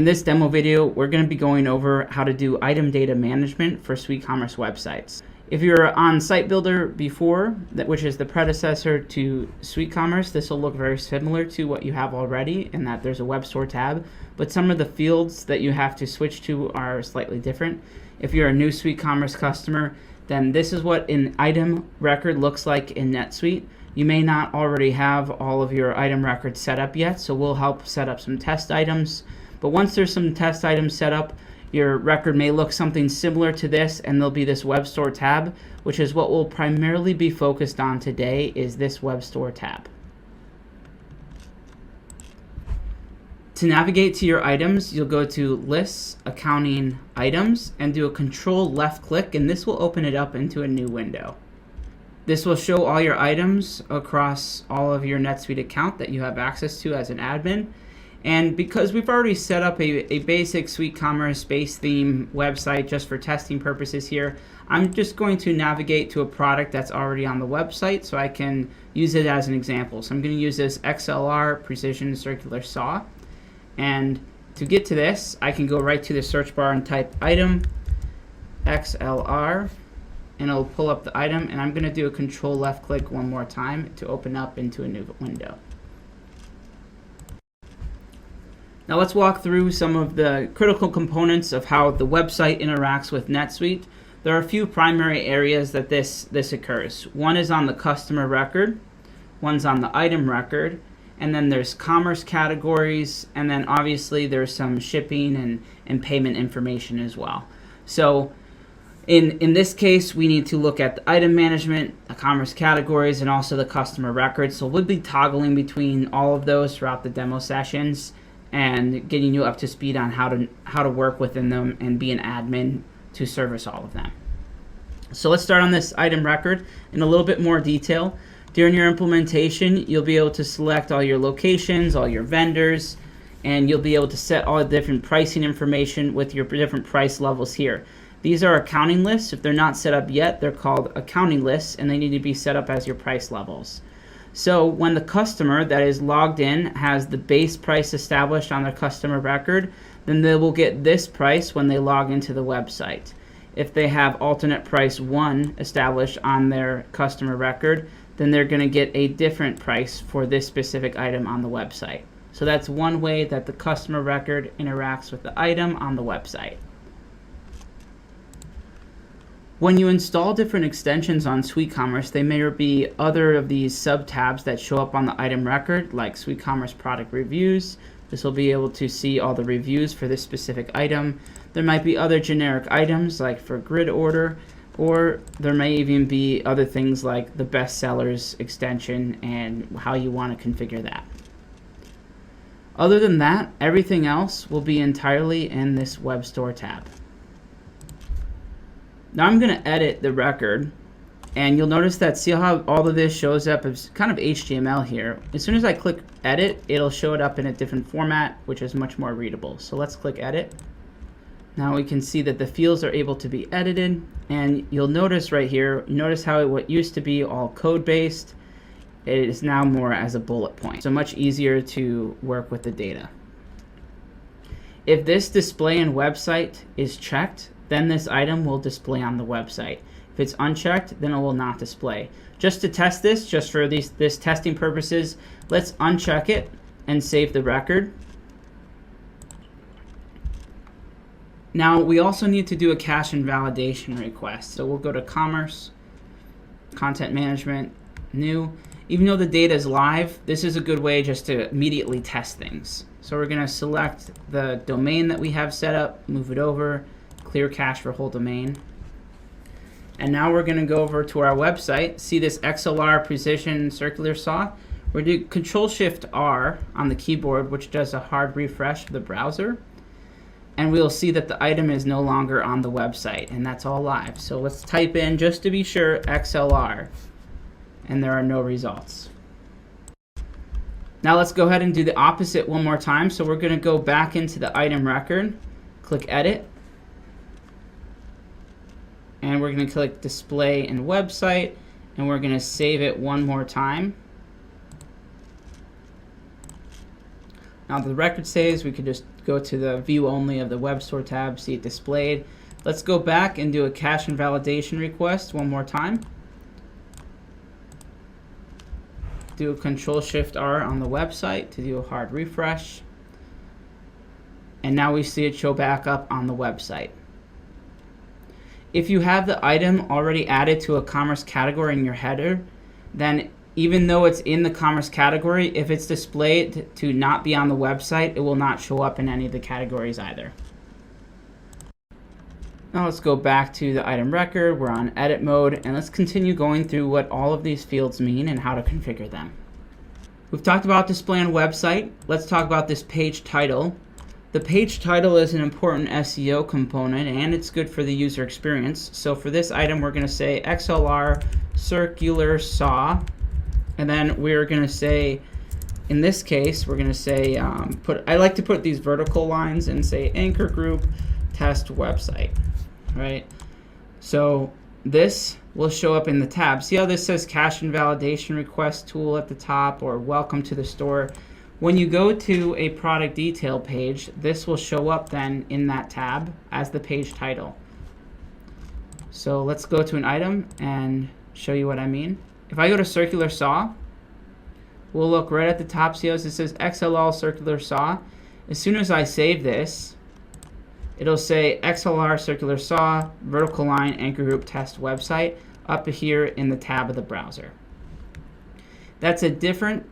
In this demo video, we're going to be going over how to do item data management for SuiteCommerce websites. If you're on Site Builder before, which is the predecessor to SuiteCommerce, this will look very similar to what you have already in that there's a web store tab, but some of the fields that you have to switch to are slightly different. If you're a new SuiteCommerce customer, then this is what an item record looks like in NetSuite. You may not already have all of your item records set up yet, so we'll help set up some test items. But once there's some test items set up, your record may look something similar to this, and there'll be this web store tab, which is what we'll primarily be focused on today, is this web store tab. To navigate to your items, you'll go to Lists, Accounting, Items, and do a Control left click, and this will open it up into a new window. This will show all your items across all of your NetSuite account that you have access to as an admin. And because we've already set up a basic SuiteCommerce base theme website just for testing purposes here, I'm just going to navigate to a product that's already on the website so I can use it as an example. So I'm going to use this XLR Precision Circular Saw. And to get to this, I can go right to the search bar and type item XLR, and it'll pull up the item. And I'm going to do a Control left click one more time to open up into a new window. Now let's walk through some of the critical components of how the website interacts with NetSuite. There are a few primary areas that this occurs. One is on the customer record, one's on the item record, and then there's commerce categories, and then obviously there's some shipping and payment information as well. So in this case, we need to look at the item management, the commerce categories, and also the customer record. So we'll be toggling between all of those throughout the demo sessions and getting you up to speed on how to work within them and be an admin to service all of them. So let's start on this item record in a little bit more detail. During your implementation, you'll be able to select all your locations, all your vendors, and you'll be able to set all the different pricing information with your different price levels here. These are accounting lists. If they're not set up yet, they're called accounting lists, and they need to be set up as your price levels. So when the customer that is logged in has the base price established on their customer record, then they will get this price when they log into the website. If they have alternate price 1 established on their customer record, then they're going to get a different price for this specific item on the website. So that's one way that the customer record interacts with the item on the website. When you install different extensions on SuiteCommerce, there may be other of these sub-tabs that show up on the item record, like SuiteCommerce Product Reviews. This will be able to see all the reviews for this specific item. There might be other generic items, like for grid order, or there may even be other things like the best sellers extension and how you want to configure that. Other than that, everything else will be entirely in this Web Store tab. Now I'm going to edit the record, and you'll notice that, see how all of this shows up as kind of HTML here. As soon as I click edit, it'll show it up in a different format, which is much more readable. So let's click edit. Now we can see that the fields are able to be edited, and you'll notice right here, notice how what used to be all code-based, it is now more as a bullet point. So much easier to work with the data. If this display in website is checked, then this item will display on the website. If it's unchecked, then it will not display. Just to test this, just for this testing purposes, let's uncheck it and save the record. Now we also need to do a cache and validation request. So we'll go to Commerce, Content Management, New. Even though the data is live, this is a good way just to immediately test things. So we're going to select the domain that we have set up, move it over, clear cache for whole domain. And now we're going to go over to our website. See this XLR Precision Circular Saw? We're going to do Control-Shift-R on the keyboard, which does a hard refresh of the browser. And we'll see that the item is no longer on the website, and that's all live. So let's type in, just to be sure, XLR, and there are no results. Now let's go ahead and do the opposite one more time. So we're going to go back into the item record, click Edit, and we're going to click Display and Website, and we're going to save it one more time. Now the record saves, we could just go to the view only of the web store tab, see it displayed. Let's go back and do a cache and validation request one more time. Do a Control-Shift-R on the website to do a hard refresh. And now we see it show back up on the website. If you have the item already added to a commerce category in your header, then even though it's in the commerce category, if it's displayed to not be on the website, it will not show up in any of the categories either. Now let's go back to the item record. We're on edit mode, and let's continue going through what all of these fields mean and how to configure them. We've talked about display on website. Let's talk about this page title. The page title is an important SEO component, and it's good for the user experience. So for this item, we're going to say XLR circular saw, and then we're going to say, in this case, we're going to say, I like to put these vertical lines and say anchor group test website. Right, so this will show up in the tab. See how this says cache and validation request tool at the top, or welcome to the store? When you go to a product detail page, this will show up then in that tab as the page title. So let's go to an item and show you what I mean. If I go to circular saw, we'll look right at the top. See how it says XLR circular saw? As soon as I save this, it'll say XLR circular saw, vertical line, anchor group test website up here in the tab of the browser. That's a different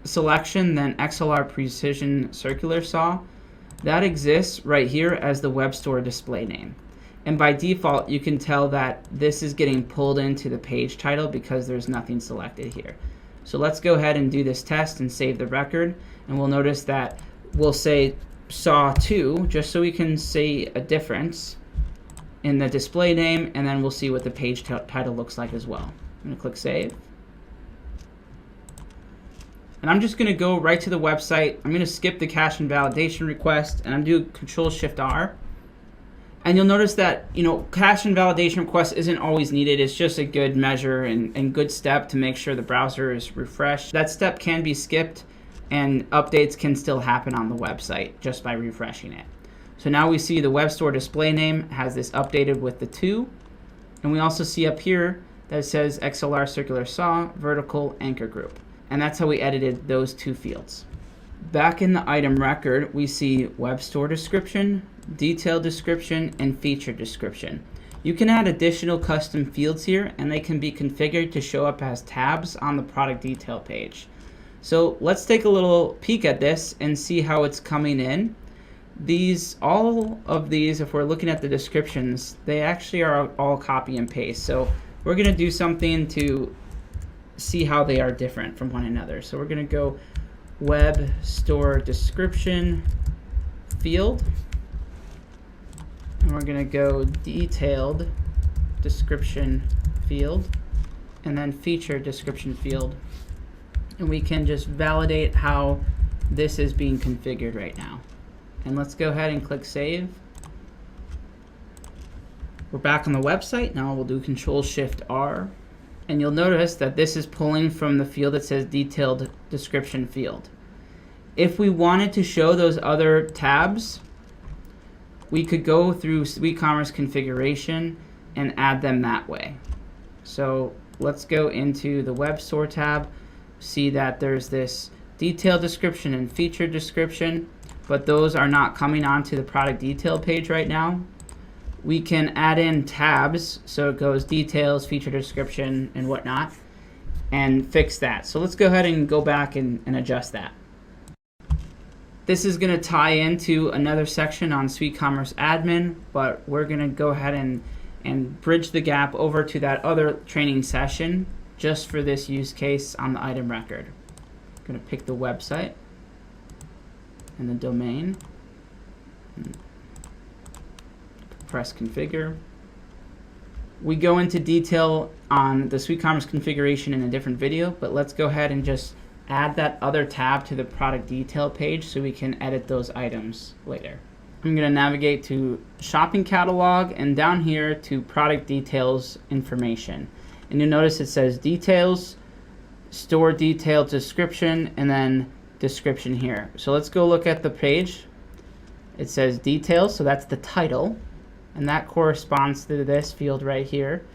selection than XLR precision circular saw. That exists right here as the web store display name. And by default, you can tell that this is getting pulled into the page title because there's nothing selected here. So let's go ahead and do this test and save the record. And we'll notice that we'll say saw 2 just so we can see a difference in the display name, and then we'll see what the page title looks like as well. I'm going to click save, and I'm just going to go right to the website. I'm going to skip the cache and validation request, and I'm doing Control-Shift-R, and you'll notice that cache and validation request isn't always needed. It's just a good measure and good step to make sure the browser is refreshed. That step can be skipped, and updates can still happen on the website just by refreshing it. So now we see the web store display name has this updated with the 2, and we also see up here that it says XLR circular saw, vertical anchor group, and that's how we edited those 2 fields. Back in the item record, we see web store description, detail description, and feature description. You can add additional custom fields here, and they can be configured to show up as tabs on the product detail page. So let's take a little peek at this and see how it's coming in. All of these, if we're looking at the descriptions, they actually are all copy and paste. So we're going to do something to see how they are different from one another. So we're going to go web store description field, and we're going to go detailed description field, and then feature description field. And we can just validate how this is being configured right now. And let's go ahead and click save. We're back on the website. Now we'll do Control-Shift-R. And you'll notice that this is pulling from the field that says detailed description field. If we wanted to show those other tabs, we could go through SuiteCommerce configuration and add them that way. So let's go into the web store tab. See that there's this detailed description and feature description, but those are not coming onto the product detail page right now. We can add in tabs, so it goes details, feature description, and whatnot, and fix that. So let's go ahead and go back and adjust that. This is going to tie into another section on SuiteCommerce admin, but we're going to go ahead and bridge the gap over to that other training session just for this use case on the item record. I'm going to pick the website and the domain, and press configure. We go into detail on the SuiteCommerce configuration in a different video, but let's go ahead and just add that other tab to the product detail page so we can edit those items later. I'm going to navigate to shopping catalog and down here to product details information. And you'll notice it says details, store detail description, and then description here. So let's go look at the page. It says details, so that's the title, and that corresponds to this field right here.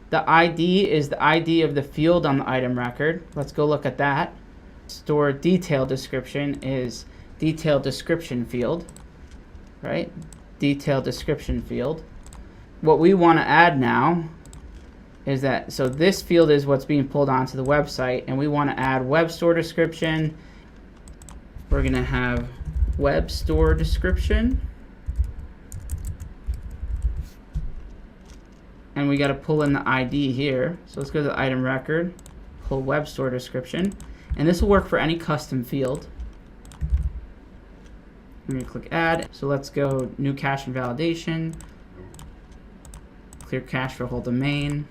The ID is the ID of the field on the item record. Let's go look at that. Store detail description is detail description field, right? Detail description field. What we want to add now is that, so this field is what's being pulled onto the website, and we want to add web store description. We're going to have web store description, and we got to pull in the ID here. So let's go to the item record, pull web store description, and this will work for any custom field. I'm going to click add. So let's go new cache and validation, clear cache for whole domain.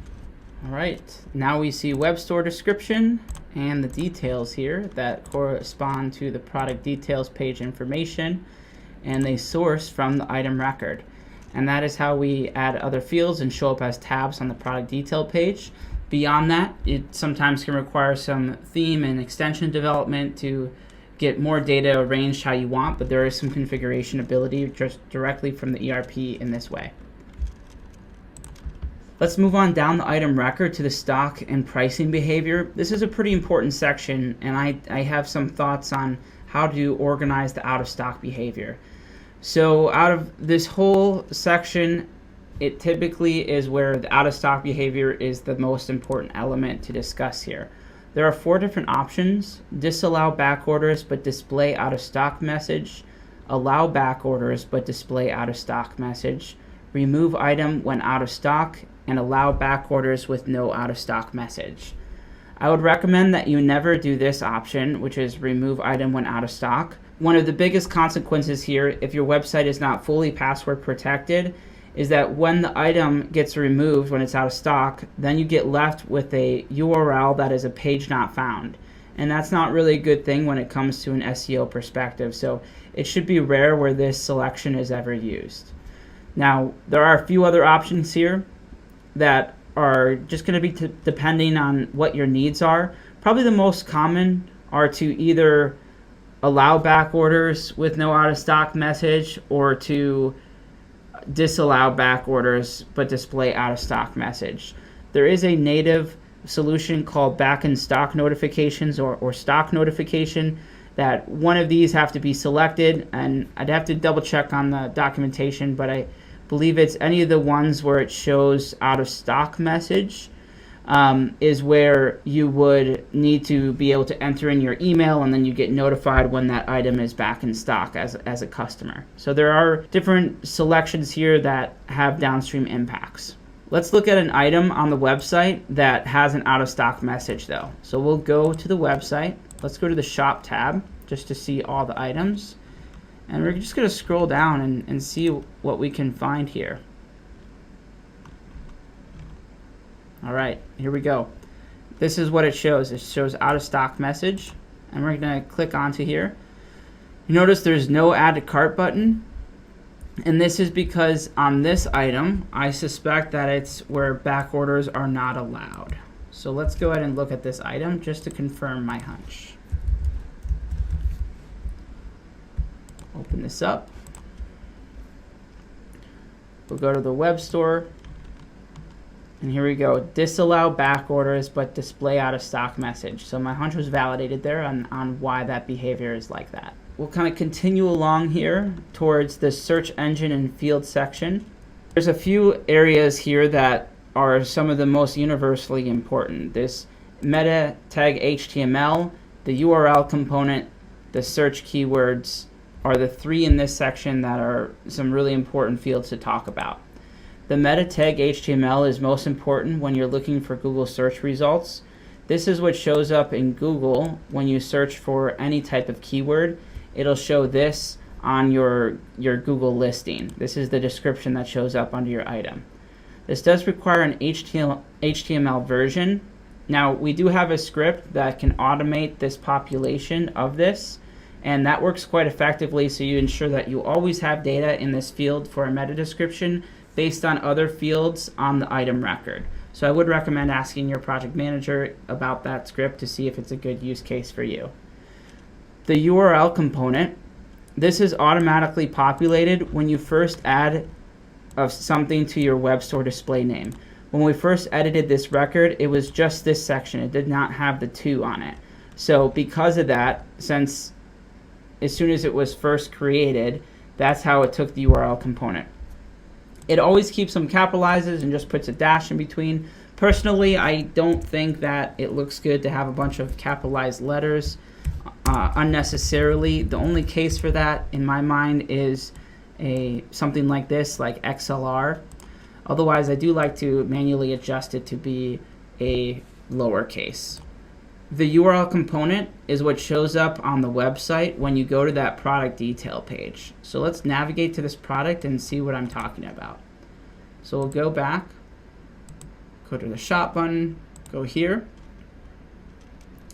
All right, now we see web store description and the details here that correspond to the product details page information, and they source from the item record. And that is how we add other fields and show up as tabs on the product detail page. Beyond that, it sometimes can require some theme and extension development to get more data arranged how you want, but there is some configuration ability just directly from the ERP in this way. Let's move on down the item record to the stock and pricing behavior. This is a pretty important section, and I have some thoughts on how to organize the out of stock behavior. So out of this whole section, it typically is where the out of stock behavior is the most important element to discuss here. There are 4 different options: disallow back orders but display out of stock message, allow back orders but display out of stock message, remove item when out of stock, and allow back orders with no out of stock message. I would recommend that you never do this option, which is remove item when out of stock. One of the biggest consequences here, if your website is not fully password protected, is that when the item gets removed when it's out of stock, then you get left with a URL that is a page not found. And that's not really a good thing when it comes to an SEO perspective. So it should be rare where this selection is ever used. Now, there are a few other options here that are just going to be depending on what your needs are. Probably the most common are to either allow back orders with no out of stock message, or to disallow back orders but display out of stock message. There is a native solution called back in stock notifications or stock notification, that one of these have to be selected, and I'd have to double check on the documentation, but I believe it's any of the ones where it shows out of stock message is where you would need to be able to enter in your email, and then you get notified when that item is back in stock as a customer. So there are different selections here that have downstream impacts. Let's look at an item on the website that has an out of stock message though. So we'll go to the website. Let's go to the shop tab just to see all the items. And we're just going to scroll down and see what we can find here. All right, here we go. This is what it shows. It shows out of stock message, and we're going to click onto here. You notice there's no add to cart button, and this is because on this item, I suspect that it's where back orders are not allowed. So let's go ahead and look at this item just to confirm my hunch. Open this up. We'll go to the web store, and here we go. Disallow back orders but display out of stock message. So my hunch was validated there on why that behavior is like that. We'll kind of continue along here towards the search engine and field section. There's a few areas here that are some of the most universally important. This meta tag HTML, the URL component, the search keywords are the 3 in this section that are some really important fields to talk about. The meta tag HTML is most important when you're looking for Google search results. This is what shows up in Google when you search for any type of keyword. It'll show this on your Google listing. This is the description that shows up under your item. This does require an HTML version. Now, we do have a script that can automate this population of this, and that works quite effectively, so you ensure that you always have data in this field for a meta description based on other fields on the item record. So I would recommend asking your project manager about that script to see if it's a good use case for you. The URL component This is automatically populated when you first add something to your web store display name. When we first edited this record, it was just this section. It did not have the 2 on it. So because of that, since as soon as it was first created, that's how it took the URL component. It always keeps them capitalizes and just puts a dash in between. Personally, I don't think that it looks good to have a bunch of capitalized letters unnecessarily. The only case for that, in my mind, is something like this, like XLR. Otherwise, I do like to manually adjust it to be a lowercase. The URL component is what shows up on the website when you go to that product detail page. So let's navigate to this product and see what I'm talking about. So we'll go back, go to the shop button, go here,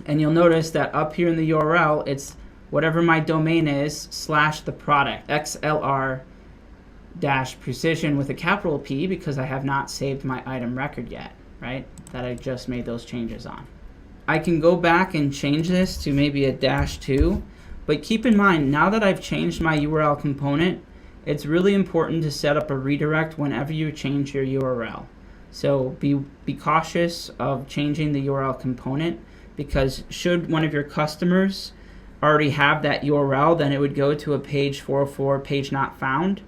and you'll notice that up here in the URL, it's whatever my domain is / the product, XLR-precision with a capital P, because I have not saved my item record yet, right? That I just made those changes on. I can go back and change this to maybe a -2, but keep in mind, now that I've changed my URL component, it's really important to set up a redirect whenever you change your URL. So be cautious of changing the URL component, because should one of your customers already have that URL, then it would go to a page 404, page not found.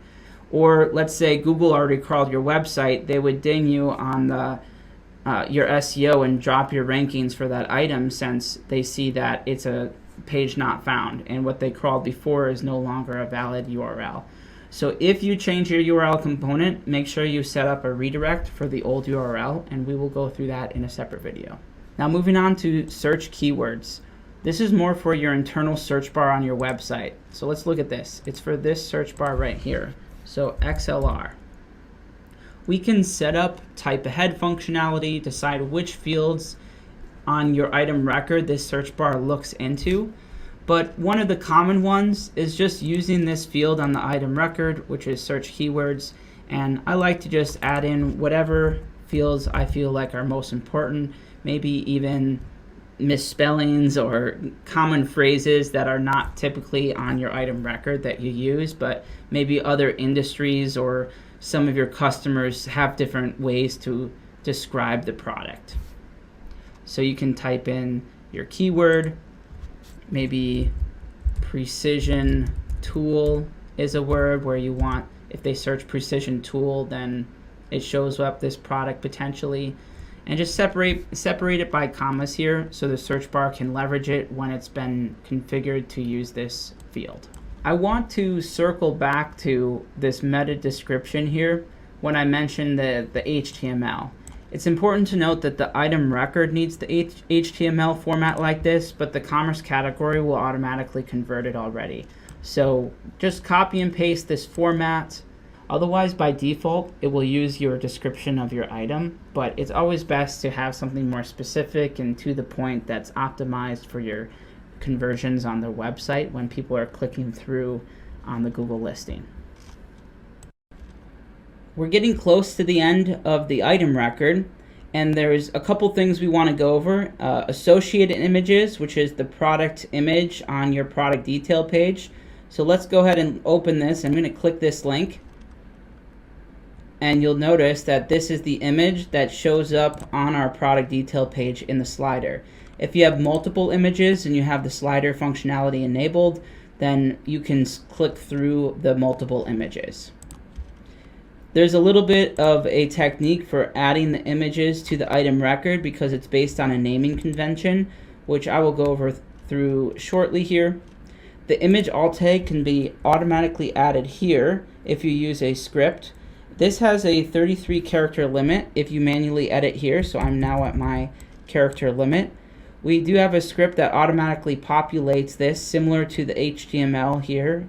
Or let's say Google already crawled your website, they would ding you on your SEO and drop your rankings for that item, since they see that it's a page not found and what they crawled before is no longer a valid URL. So if you change your URL component, make sure you set up a redirect for the old URL, and we will go through that in a separate video. Now moving on to search keywords. This is more for your internal search bar on your website. So let's look at this. It's for this search bar right here. So XLR. We can set up type ahead functionality, decide which fields on your item record this search bar looks into. But one of the common ones is just using this field on the item record, which is search keywords. And I like to just add in whatever fields I feel like are most important, maybe even misspellings or common phrases that are not typically on your item record that you use, but maybe other industries or some of your customers have different ways to describe the product. So you can type in your keyword, maybe precision tool is a word where you want, if they search precision tool, then it shows up this product potentially. And just separate it by commas here so the search bar can leverage it when it's been configured to use this field. I want to circle back to this meta description here when I mentioned the HTML. It's important to note that the item record needs the HTML format like this, but the commerce category will automatically convert it already. So just copy and paste this format. Otherwise, by default, it will use your description of your item, but it's always best to have something more specific and to the point that's optimized for your conversions on their website when people are clicking through on the Google listing. We're getting close to the end of the item record, and there's a couple things we want to go over. Associated images, which is the product image on your product detail page. So let's go ahead and open this. I'm going to click this link, and you'll notice that this is the image that shows up on our product detail page in the slider. If you have multiple images and you have the slider functionality enabled, then you can click through the multiple images. There's a little bit of a technique for adding the images to the item record because it's based on a naming convention, which I will go over through shortly here. The image alt tag can be automatically added here if you use a script. This has a 33 character limit if you manually edit here, so I'm now at my character limit. We do have a script that automatically populates this similar to the HTML here,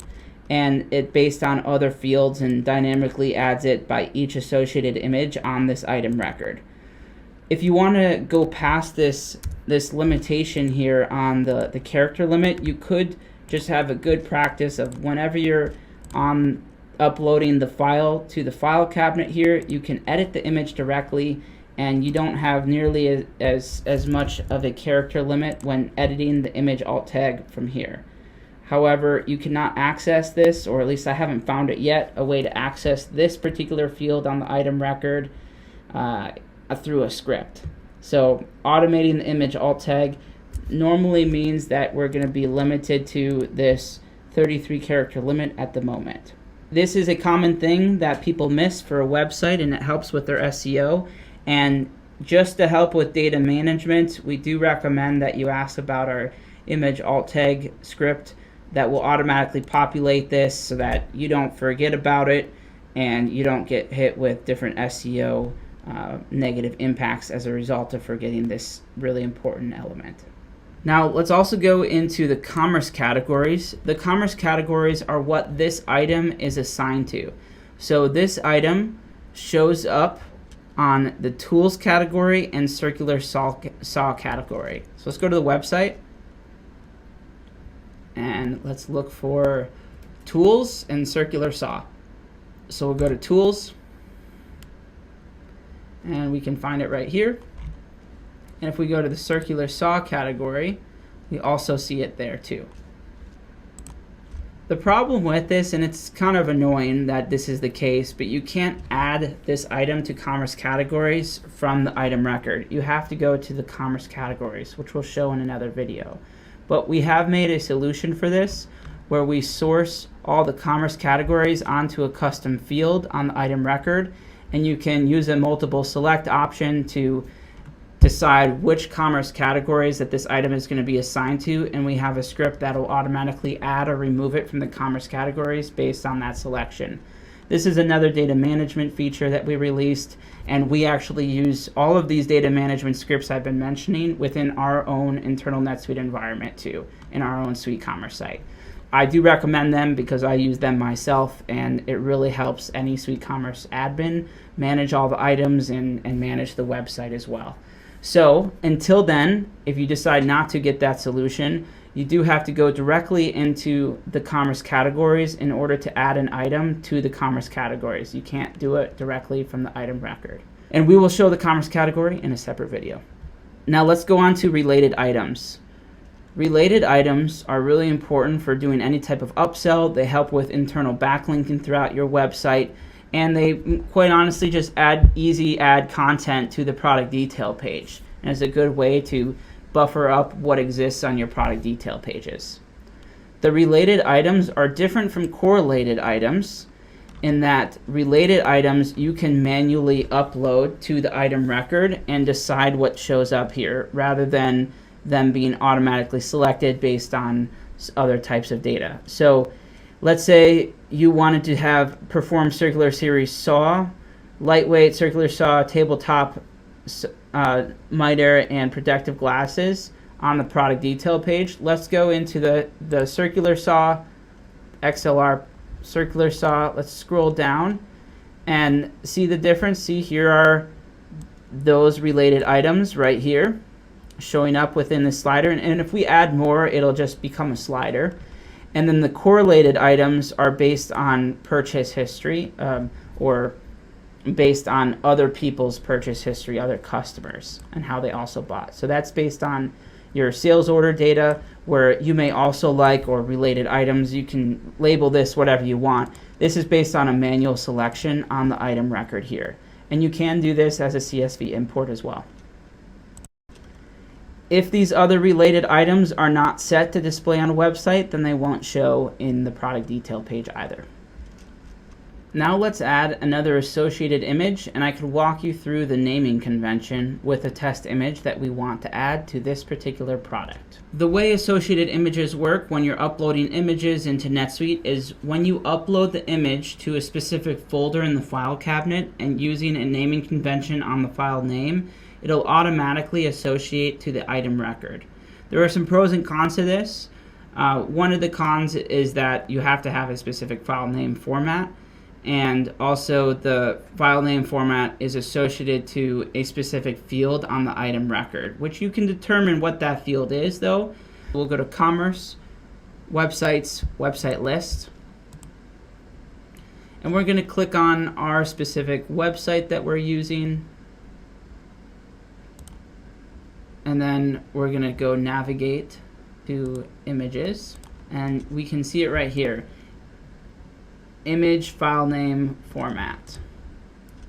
and it based on other fields and dynamically adds it by each associated image on this item record. If you want to go past this limitation here on the character limit, you could just have a good practice of whenever you're on uploading the file to the file cabinet here, you can edit the image directly, and you don't have nearly as much of a character limit when editing the image alt tag from here. However, you cannot access this, or at least I haven't found it yet, a way to access this particular field on the item record through a script. So automating the image alt tag normally means that we're going to be limited to this 33 character limit at the moment. This is a common thing that people miss for a website, and it helps with their SEO. And just to help with data management, we do recommend that you ask about our image alt tag script that will automatically populate this so that you don't forget about it and you don't get hit with different SEO negative impacts as a result of forgetting this really important element. Now let's also go into the commerce categories. The commerce categories are what this item is assigned to. So this item shows up on the tools category and circular saw category. So let's go to the website and let's look for tools and circular saw. So we'll go to tools and we can find it right here. And if we go to the circular saw category, we also see it there too. The problem with this, and it's kind of annoying that this is the case, but you can't add this item to commerce categories from the item record. You have to go to the commerce categories, which we'll show in another video. But we have made a solution for this where we source all the commerce categories onto a custom field on the item record, and you can use a multiple select option to decide which commerce categories that this item is going to be assigned to, and we have a script that will automatically add or remove it from the commerce categories based on that selection. This is another data management feature that we released, and we actually use all of these data management scripts I've been mentioning within our own internal NetSuite environment too, in our own SuiteCommerce site. I do recommend them because I use them myself, and it really helps any SuiteCommerce admin manage all the items and manage the website as well. So until then, if you decide not to get that solution, you do have to go directly into the commerce categories in order to add an item to the commerce categories. You can't do it directly from the item record. And we will show the commerce category in a separate video. Now let's go on to related items. Related items are really important for doing any type of upsell. They help with internal backlinking throughout your website, and they quite honestly just add content to the product detail page. And it's a good way to buffer up what exists on your product detail pages. The related items are different from correlated items in that related items you can manually upload to the item record and decide what shows up here rather than them being automatically selected based on other types of data. So let's say you wanted to perform circular series saw, lightweight circular saw, tabletop miter, and protective glasses on the product detail page. Let's go into the circular saw, XLR circular saw. Let's scroll down and see the difference. See, here are those related items right here showing up within the slider, and if we add more, it'll just become a slider. And then the correlated items are based on purchase history or based on other people's purchase history, other customers, and how they also bought. So that's based on your sales order data, where you may also like, or related items. You can label this whatever you want. This is based on a manual selection on the item record here. And you can do this as a CSV import as well. If these other related items are not set to display on a website, then they won't show in the product detail page either. Now let's add another associated image, and I could walk you through the naming convention with a test image that we want to add to this particular product. The way associated images work when you're uploading images into NetSuite is when you upload the image to a specific folder in the file cabinet and using a naming convention on the file name, it'll automatically associate to the item record. There are some pros and cons to this. One of the cons is that you have to have a specific file name format, and also the file name format is associated to a specific field on the item record, which you can determine what that field is though. We'll go to Commerce, Websites, Website List, and we're going to click on our specific website that we're using. And then we're going to go navigate to images. and we can see it right here. Image file name format.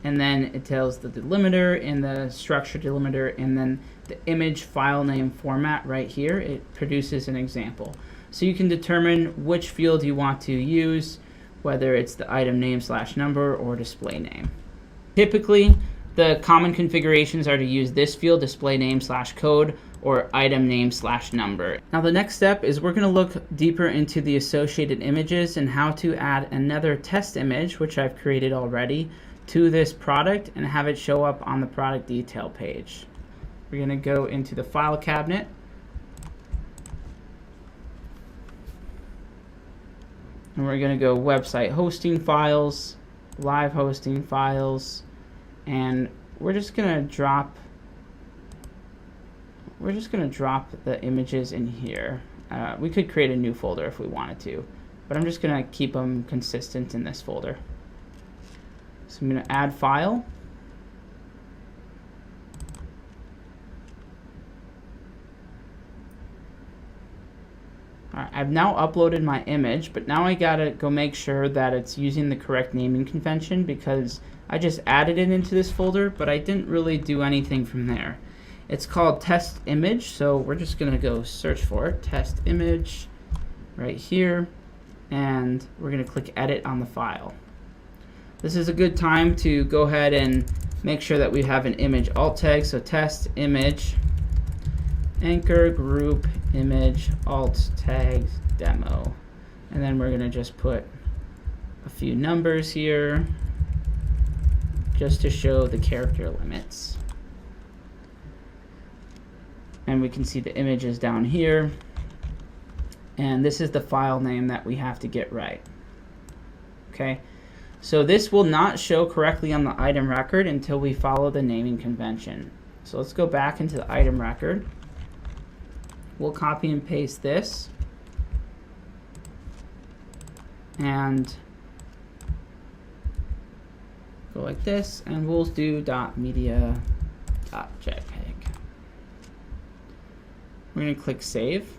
And then it tells the delimiter and the structure delimiter, and then the image file name format right here, it produces an example. So you can determine which field you want to use, whether it's the item name / number or display name. Typically, the common configurations are to use this field, display name / code, or item name / number. Now the next step is we're going to look deeper into the associated images and how to add another test image, which I've created already, to this product and have it show up on the product detail page. We're going to go into the file cabinet. And we're going to go website hosting files, live hosting files, and we're just going to drop the images in here. We could create a new folder if we wanted to, but I'm just going to keep them consistent in this folder. So I'm going to add file. Alright, I've now uploaded my image, but now I gotta go make sure that it's using the correct naming convention, because I just added it into this folder, but I didn't really do anything from there. It's called test image, so we're just gonna go search for it, test image, right here, and we're gonna click edit on the file. This is a good time to go ahead and make sure that we have an image alt tag, so test image, anchor group image alt tags demo, and then we're going to just put a few numbers here just to show the character limits. And we can see the images down here, and this is the file name that we have to get right. Okay. So this will not show correctly on the item record until we follow the naming convention. So let's go back into the item record. We'll copy and paste this. And go like this, and we'll do .media.jpg. We're going to click save.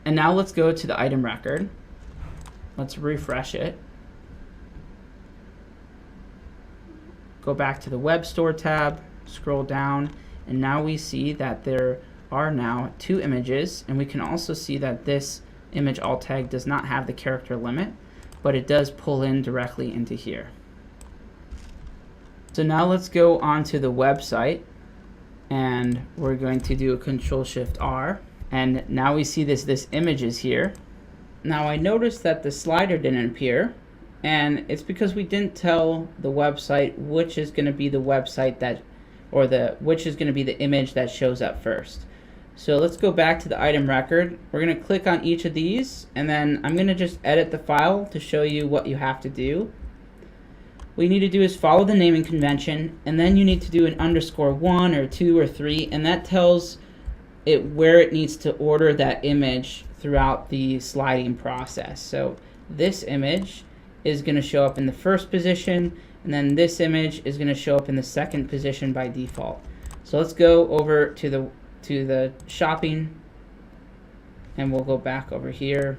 And now let's go to the item record. Let's refresh it. Go back to the web store tab, scroll down, and now we see that there are now 2 images, and we can also see that this image alt tag does not have the character limit, but it does pull in directly into here. So now let's go onto the website, and we're going to do a Control-Shift-R, and now we see this image is here. Now I noticed that the slider didn't appear, and it's because we didn't tell the website which is going to be the website that, or which is going to be the image that shows up first. So let's go back to the item record. We're going to click on each of these, and then I'm going to just edit the file to show you what you have to do. What you need to do is follow the naming convention, and then you need to do an _1 or 2 or 3, and that tells it where it needs to order that image throughout the sliding process. So this image is going to show up in the first position, and then this image is going to show up in the second position by default. So let's go over to the shopping, and we'll go back over here.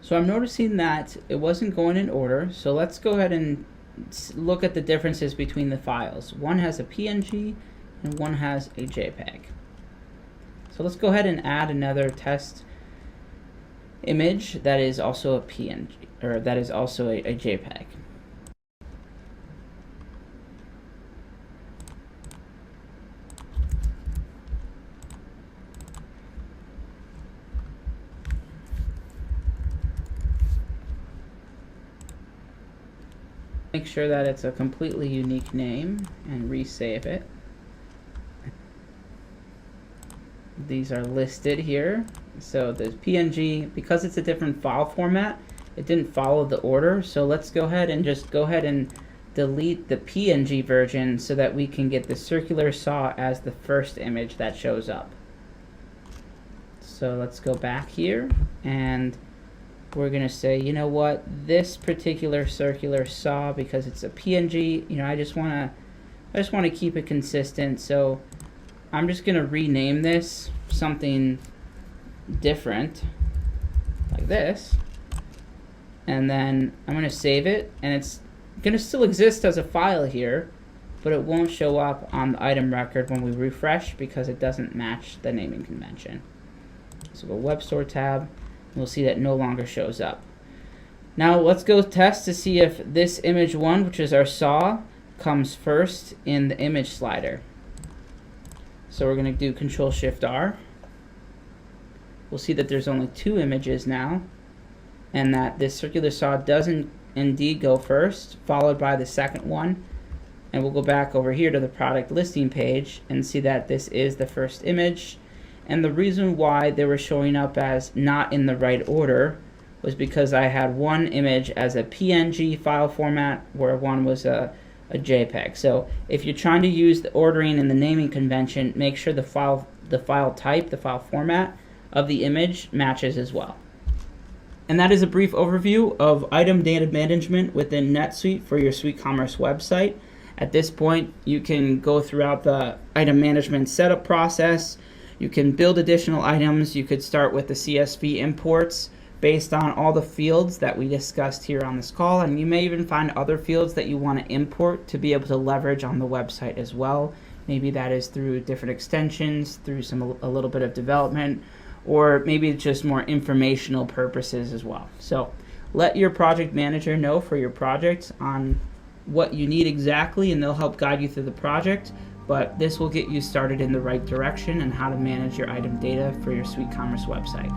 So I'm noticing that it wasn't going in order, so let's go ahead and look at the differences between the files. One has a PNG and one has a JPEG. So let's go ahead and add another test image that is also a PNG, or that is also a JPEG. Make sure that it's a completely unique name and resave it. These are listed here. So the PNG, because it's a different file format, it didn't follow the order. So let's go ahead and just delete the PNG version so that we can get the circular saw as the first image that shows up. So let's go back here, and we're going to say, you know what, this particular circular saw, because it's a PNG, I just want to I just want to keep it consistent, so I'm just going to rename this something different, like this, and then I'm going to save it, and it's going to still exist as a file here, but it won't show up on the item record when we refresh because it doesn't match the naming convention. So go Web Store tab, and we'll see that it no longer shows up. Now let's go test to see if this image 1, which is our saw, comes first in the image slider. So we're going to do Control-Shift-R. We'll see that there's only 2 images now, and that this circular saw doesn't indeed go first, followed by the second one. And we'll go back over here to the product listing page and see that this is the first image. And the reason why they were showing up as not in the right order was because I had one image as a PNG file format where one was a JPEG. So if you're trying to use the ordering and the naming convention, make sure the file type, the file format of the image matches as well. And that is a brief overview of item data management within NetSuite for your SuiteCommerce website. At this point, you can go throughout the item management setup process. You can build additional items. You could start with the CSV imports based on all the fields that we discussed here on this call, and you may even find other fields that you want to import to be able to leverage on the website as well. Maybe that is through different extensions, through a little bit of development, or maybe it's just more informational purposes as well. So let your project manager know for your project on what you need exactly, and they'll help guide you through the project. But this will get you started in the right direction and how to manage your item data for your SuiteCommerce website.